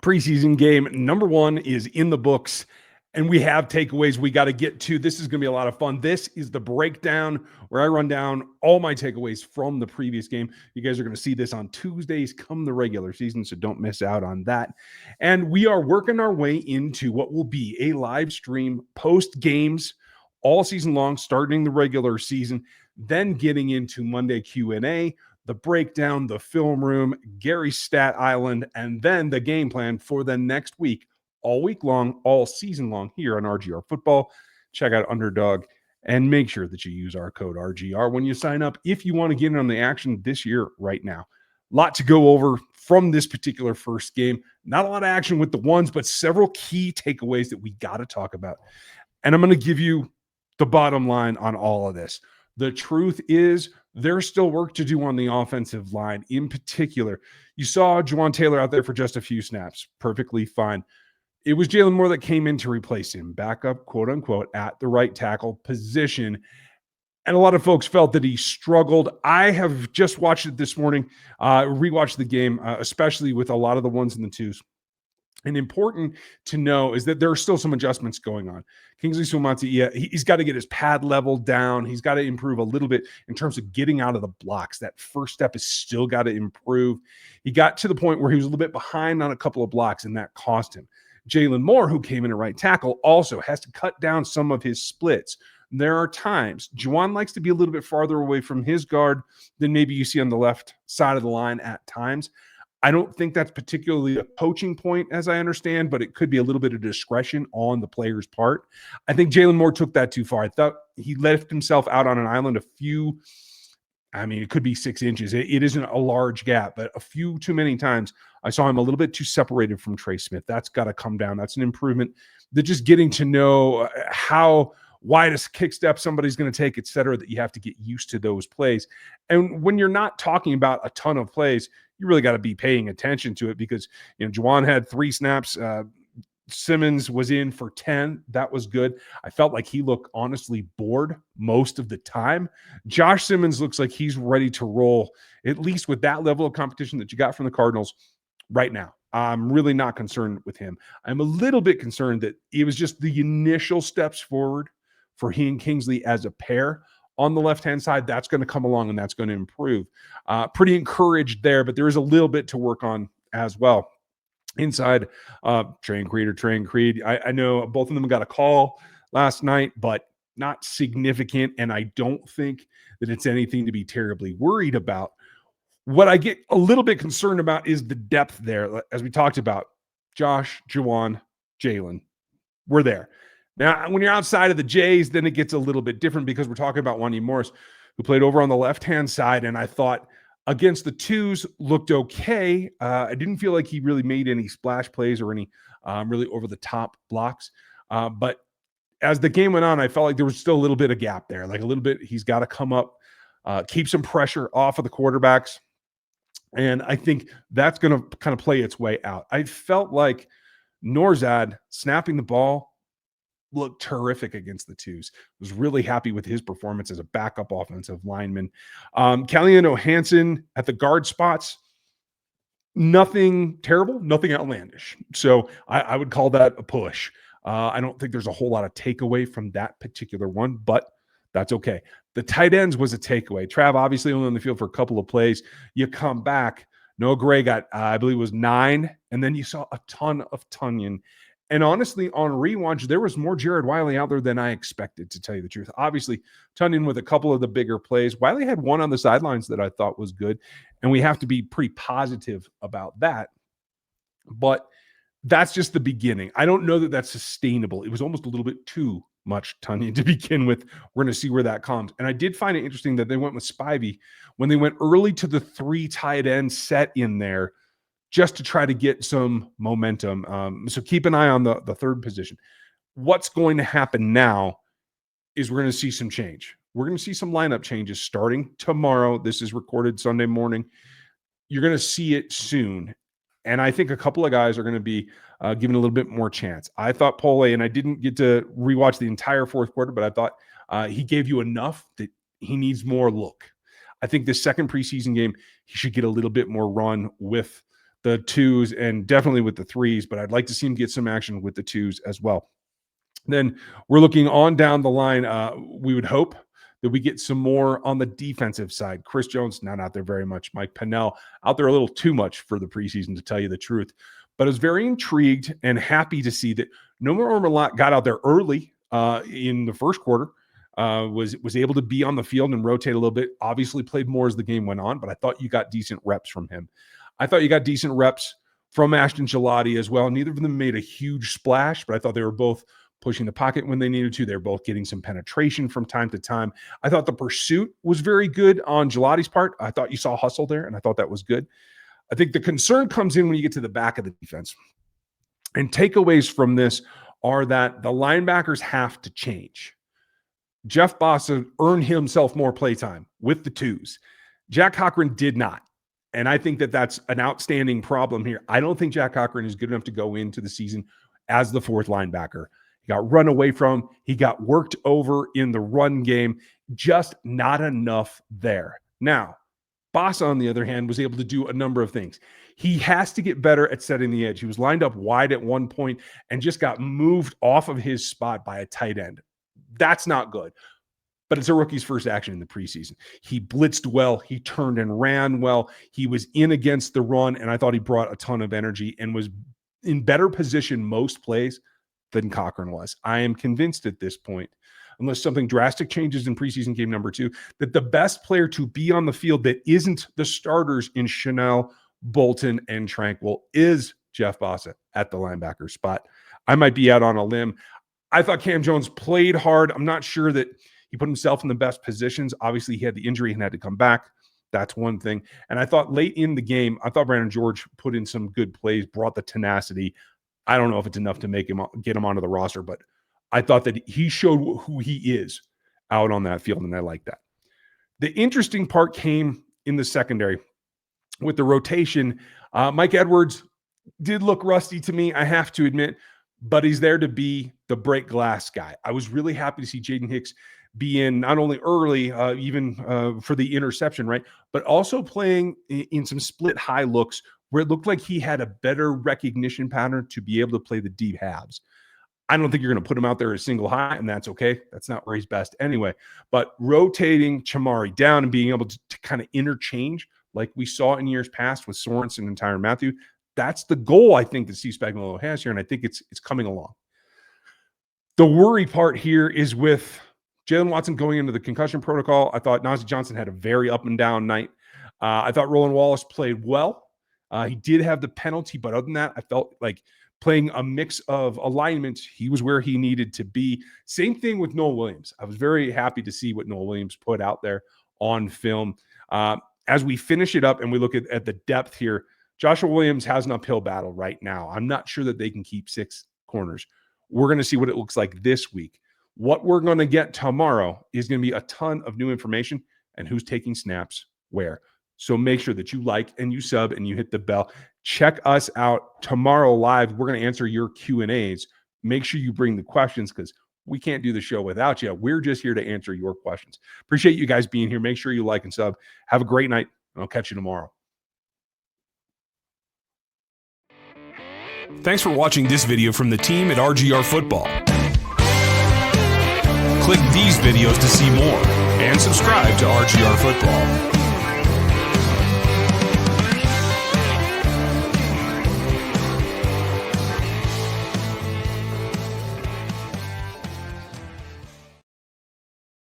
Preseason game number 1 is in the books, and we have takeaways we got to get to. This is going to be a lot of fun. This is the breakdown where I run down all my takeaways from the previous game. You guys are going to see this on Tuesdays come the regular season, so don't miss out on that. And we are working our way into what will be a live stream post games all season long, starting the regular season, then getting into Monday Q&A, the breakdown, the film room, Gary's Stat Island, and then the game plan for the next week, all week long, all season long here on RGR Football. Check out Underdog and make sure that you use our code RGR when you sign up if you want to get in on the action this year right now. Lot to go over from this particular first game. Not a lot of action with the ones, but several key takeaways that we got to talk about. And I'm going to give you the bottom line on all of this. The truth is there's still work to do on the offensive line. In particular, you saw Juwan Taylor out there for just a few snaps. Perfectly fine. It was Jalen Moore that came in to replace him, backup, quote unquote, at the right tackle position. And a lot of folks felt that he struggled. I have just watched it this morning, rewatched the game, especially with a lot of the ones and the twos. And important to know is that there are still some adjustments going on. Kingsley Suamataia, he's got to get his pad level down. He's got to improve a little bit in terms of getting out of the blocks. That first step is still got to improve. He got to the point where he was a little bit behind on a couple of blocks, and that cost him. Jalen Moore, who came in at right tackle, also has to cut down some of his splits. There are times Juwan likes to be a little bit farther away from his guard than maybe you see on the left side of the line at times. I don't think that's particularly a coaching point, as I understand, but it could be a little bit of discretion on the player's part. I think Jalen Moore took that too far. I thought he left himself out on an island it could be 6 inches. It isn't a large gap, but a few too many times I saw him a little bit too separated from Trey Smith. That's got to come down. That's an improvement. That just getting to know how wide a kick step somebody's going to take, et cetera, that you have to get used to those plays. And when you're not talking about a ton of plays, you really got to be paying attention to it because, Juwan had 3 snaps. Simmons was in for 10. That was good. I felt like he looked honestly bored most of the time. Josh Simmons looks like he's ready to roll, at least with that level of competition that you got from the Cardinals right now. I'm really not concerned with him. I'm a little bit concerned that it was just the initial steps forward for he and Kingsley as a pair. On the left-hand side, that's going to come along and that's going to improve. Pretty encouraged there, but there is a little bit to work on as well. Inside, Trey and Creed. I know both of them got a call last night, but not significant, and I don't think that it's anything to be terribly worried about. What I get a little bit concerned about is the depth there. As we talked about, Josh, Juwan, Jalen, we're there. Now, when you're outside of the Jays, then it gets a little bit different because we're talking about Wanya Morris, who played over on the left-hand side, and I thought against the twos looked okay. I didn't feel like he really made any splash plays or any really over-the-top blocks. But as the game went on, I felt like there was still a little bit of gap there, like a little bit. He's got to come up, keep some pressure off of the quarterbacks. And I think that's going to kind of play its way out. I felt like Norzad snapping the ball looked terrific against the twos. Was really happy with his performance as a backup offensive lineman. Caliano Hansen at the guard spots, nothing terrible, nothing outlandish. So I would call that a push. I don't think there's a whole lot of takeaway from that particular one, but that's okay. The tight ends was a takeaway. Trav obviously only on the field for a couple of plays. You come back. Noah Gray got, I believe it was 9, and then you saw a ton of Tunyon. And honestly, on rewatch, there was more Jared Wiley out there than I expected, to tell you the truth. Obviously, Tunyon with a couple of the bigger plays. Wiley had one on the sidelines that I thought was good, and we have to be pretty positive about that. But that's just the beginning. I don't know that that's sustainable. It was almost a little bit too much Tunyon to begin with. We're going to see where that comes. And I did find it interesting that they went with Spivey when they went early to the 3 tight end set in there, just to try to get some momentum. So keep an eye on the third position. What's going to happen now is we're going to see some change. We're going to see some lineup changes starting tomorrow. This is recorded Sunday morning. You're going to see it soon. And I think a couple of guys are going to be given a little bit more chance. I thought Pole, and I didn't get to rewatch the entire fourth quarter, but I thought he gave you enough that he needs more look. I think this second preseason game, he should get a little bit more run with the twos and definitely with the threes, but I'd like to see him get some action with the twos as well. Then we're looking on down the line. We would hope that we get some more on the defensive side. Chris Jones, not out there very much. Mike Pennell, out there a little too much for the preseason, to tell you the truth. But I was very intrigued and happy to see that Noah Ormalat got out there early in the first quarter, was able to be on the field and rotate a little bit. Obviously played more as the game went on, but I thought you got decent reps from him. I thought you got decent reps from Ashton Gillotte as well. Neither of them made a huge splash, but I thought they were both pushing the pocket when they needed to. They're both getting some penetration from time to time. I thought the pursuit was very good on Gilotte's part. I thought you saw hustle there, and I thought that was good. I think the concern comes in when you get to the back of the defense. And takeaways from this are that the linebackers have to change. Jeff Bossa earned himself more playtime with the twos. Jack Cochran did not. And I think that that's an outstanding problem here. I don't think Jack Cochran is good enough to go into the season as the fourth linebacker. He got run away from. He got worked over in the run game. Just not enough there. Now, Bossa, on the other hand, was able to do a number of things. He has to get better at setting the edge. He was lined up wide at one point and just got moved off of his spot by a tight end. That's not good. But it's a rookie's first action in the preseason. He blitzed well. He turned and ran well. He was in against the run, and I thought he brought a ton of energy and was in better position most plays than Cochran was. I am convinced at this point, unless something drastic changes in preseason game number 2, that the best player to be on the field that isn't the starters in Chanel, Bolton, and Tranquil is Jeff Bossa at the linebacker spot. I might be out on a limb. I thought Cam Jones played hard. I'm not sure that he put himself in the best positions. Obviously, he had the injury and had to come back. That's one thing. And I thought late in the game, I thought Brandon George put in some good plays, brought the tenacity. I don't know if it's enough to get him onto the roster, but I thought that he showed who he is out on that field, and I like that. The interesting part came in the secondary with the rotation. Mike Edwards did look rusty to me, I have to admit, but he's there to be the break glass guy. I was really happy to see Jaden Hicks be in not only early, even for the interception, right, but also playing in some split high looks where it looked like he had a better recognition pattern to be able to play the deep halves. I don't think you're going to put him out there as single high, and that's okay. That's not where he's best anyway. But rotating Chamari down and being able to kind of interchange like we saw in years past with Sorensen and Tyrann Mathieu, that's the goal I think that Steve Spagnuolo has here, and I think it's coming along. The worry part here is with Jalen Watson going into the concussion protocol. I thought Najee Johnson had a very up and down night. I thought Roland Wallace played well. He did have the penalty, but other than that, I felt like playing a mix of alignments, he was where he needed to be. Same thing with Noah Williams. I was very happy to see what Noah Williams put out there on film. As we finish it up and we look at the depth here, Joshua Williams has an uphill battle right now. I'm not sure that they can keep 6 corners. We're going to see what it looks like this week. What we're going to get tomorrow is going to be a ton of new information and who's taking snaps where. So make sure that you like and you sub and you hit the bell. Check us out tomorrow live. We're going to answer your Q&As. Make sure you bring the questions because we can't do the show without you. We're just here to answer your questions. Appreciate you guys being here. Make sure you like and sub. Have a great night, and I'll catch you tomorrow. Thanks for watching this video from the team at RGR Football. Click these videos to see more and subscribe to RGR Football.